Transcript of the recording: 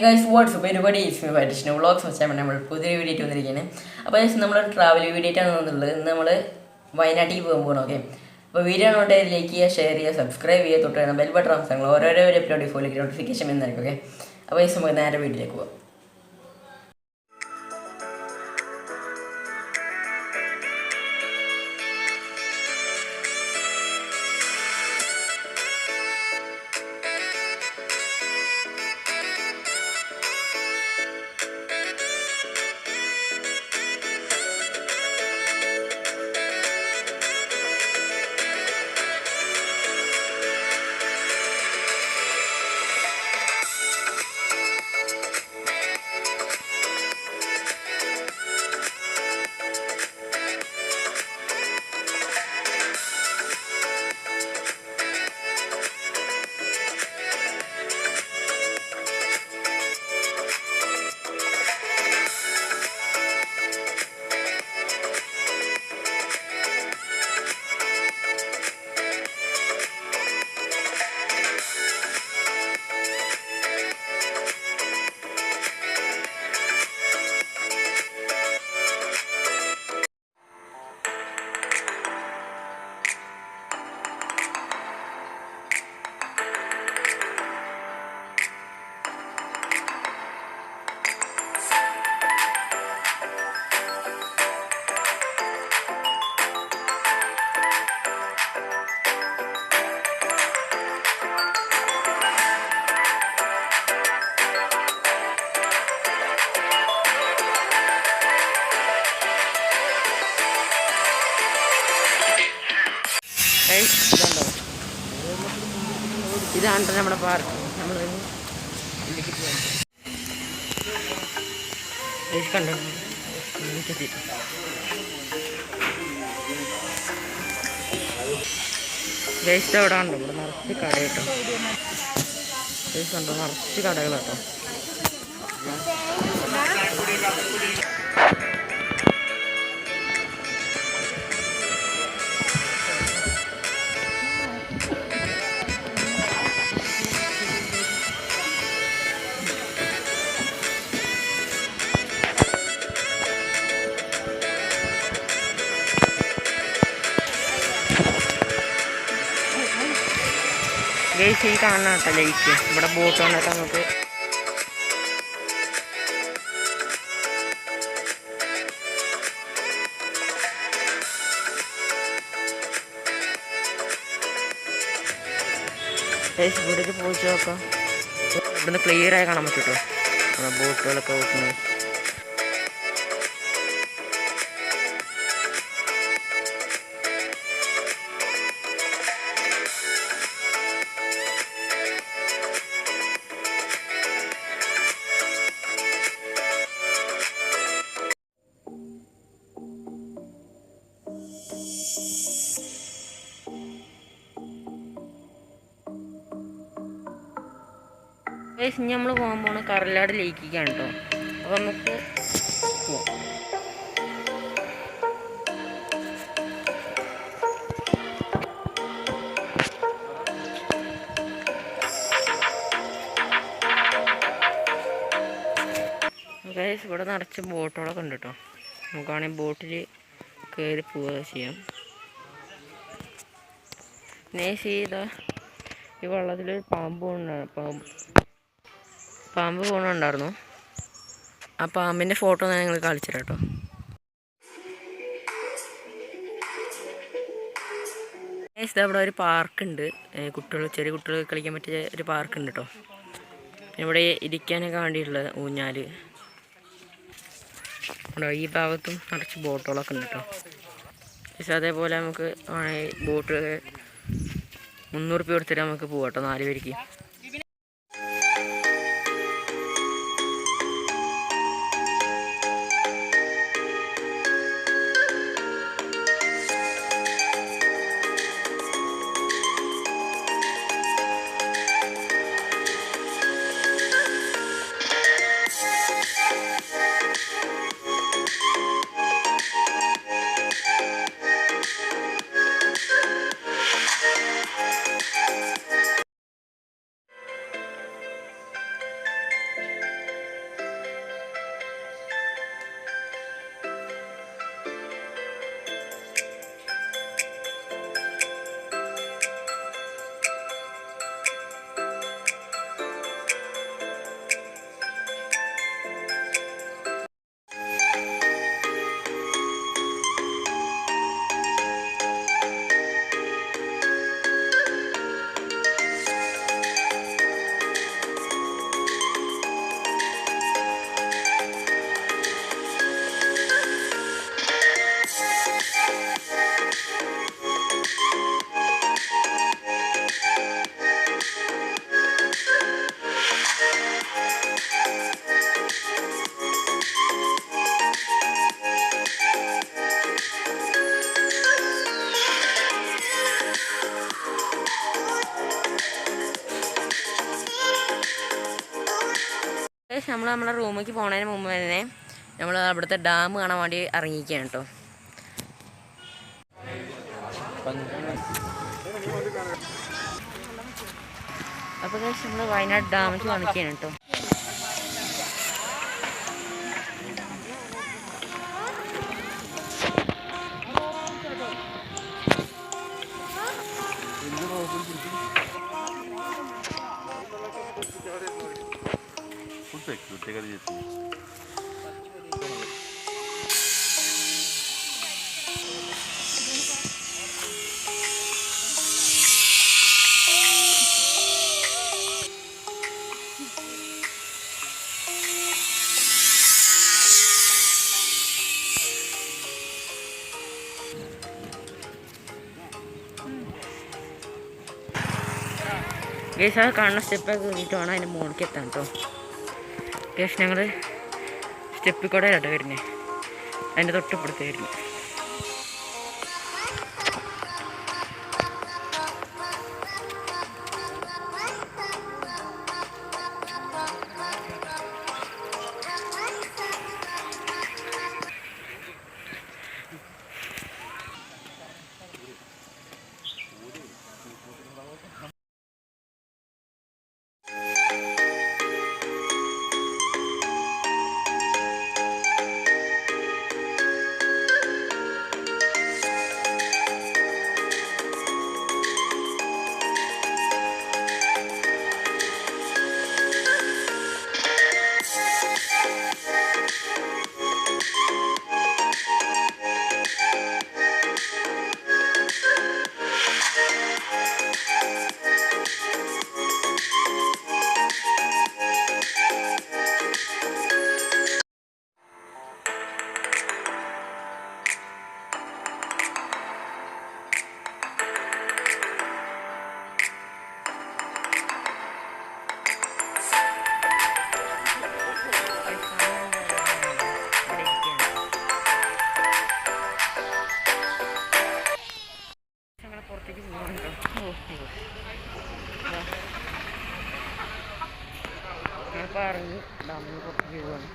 Guys WhatsApp പരിപാടി additional vlogs വെച്ചാൽ നമ്മൾ പുതിയ വീഡിയോ ആയിട്ട് വന്നിരിക്കുന്നത്. അപ്പോൾ ഗൈസ് നമ്മൾ ട്രാവൽ വീഡിയോ ആയിട്ടാണ് വന്നിട്ടുള്ളത്. ഇന്ന് നമ്മൾ വയനാട്ടിൽ പോകാൻ പോകണം. ഓക്കെ, അപ്പോൾ വീഡിയോ ആണോട്ടെ ലൈക്ക് ചെയ്യുക, ഷെയർ ചെയ്യുക, സബ്സ്ക്രൈബ് ചെയ്യുക, തൊട്ട് ബെൽ ബട്ടൺ അമർത്തുക. ഓരോരോ എപ്പിസോഡ് ഫോളോ നോട്ടിഫിക്കേഷൻ എന്നായിരിക്കും. ഓക്കെ, അപ്പോൾ ഗൈസ് നമുക്ക് നേരെ വീഡിയോയിലേക്ക് പോകാം. ഇതാണ് നമ്മുടെ പാർക്ക്. നമ്മൾ കണ്ടോ ഗൈസ് എവിടെ ഉണ്ടോ? ഇവിടെ നിറച്ച് കട കേട്ടോ. ഗൈസ് കണ്ടോ, നിറച്ച് കടകൾ കേട്ടോ. ഗൈസ് ഈ കാണുന്ന കേട്ടോ ലേക്ക്. ഇവിടെ ബോട്ട് വന്നിട്ട് നമുക്ക് ഗൈസ് ഇവിടെ പോയി നോക്കാം. ഇവിടുന്ന് ക്ലിയർ ആയി കാണാൻ പറ്റും കേട്ടോ നമ്മുടെ ബോട്ടുകളൊക്കെ ഓട്ടുന്നത്. ഗൈസ് ഇനി നമ്മൾ പോകാൻ പോണ കറലാട് ലേക്കിക്കാണ് കേട്ടോ. അപ്പോൾ നമുക്ക് പോവാം. ഗൈസ് ഇവിടെ നിറച്ച് ബോട്ടുകളൊക്കെ ഉണ്ട് കേട്ടോ. നമുക്കാണെങ്കിൽ ബോട്ടിൽ കയറി പോവുക ചെയ്യാം. നേസ് ചെയ്താൽ ഈ വെള്ളത്തിലൊരു പാമ്പ് പോകണുണ്ടായിരുന്നു. ആ പാമ്പിൻ്റെ ഫോട്ടോ ഞാൻ നിങ്ങൾ കാണിച്ചു തരാം കേട്ടോ. അവിടെ ഒരു പാർക്കുണ്ട്. ചെറിയ കുട്ടികൾ കളിക്കാൻ പറ്റിയ ഒരു പാർക്കുണ്ട് കേട്ടോ. ഇവിടെ ഇരിക്കാനൊക്കെ വേണ്ടിയിട്ടുള്ള ഊഞ്ഞാൽ ഉണ്ടോ. ഈ ഭാഗത്തും നിറച്ച് ബോട്ടുകളൊക്കെ ഉണ്ട് കേട്ടോ. അതേപോലെ നമുക്ക് ബോട്ട് 300 രൂപ കൊടുത്തിട്ട് നമുക്ക് പോകാം കേട്ടോ 4 പേർക്ക്. നമ്മൾ നമ്മളെ റൂമിലേക്ക് പോകുന്നതിന് മുമ്പ് തന്നെ നമ്മൾ അവിടുത്തെ ഡാം കാണാൻ വേണ്ടി ഇറങ്ങിയിരിക്കുകയാണ് കേട്ടോ. അപ്പോൾ നമ്മൾ വയനാട് ഡാമിലേക്ക് വന്നിരിക്കുകയാണ് കേട്ടോ. ഗേസ് ആ കാണുന്ന സ്റ്റെപ്പൊക്കെ കയറിയിട്ട് വേണം അതിൻ്റെ മുകളിലേക്ക് എത്താൻ കേട്ടോ. ഗേസ് ഞങ്ങൾ സ്റ്റെപ്പിൽ കൂടെ കേട്ടോ വരുന്നത്, അതിൻ്റെ തൊട്ടിപ്പുറത്ത് വരുന്നത്. പറഞ്ഞ് ഡാമിന് പുറത്തേക്ക് പോവാണ്.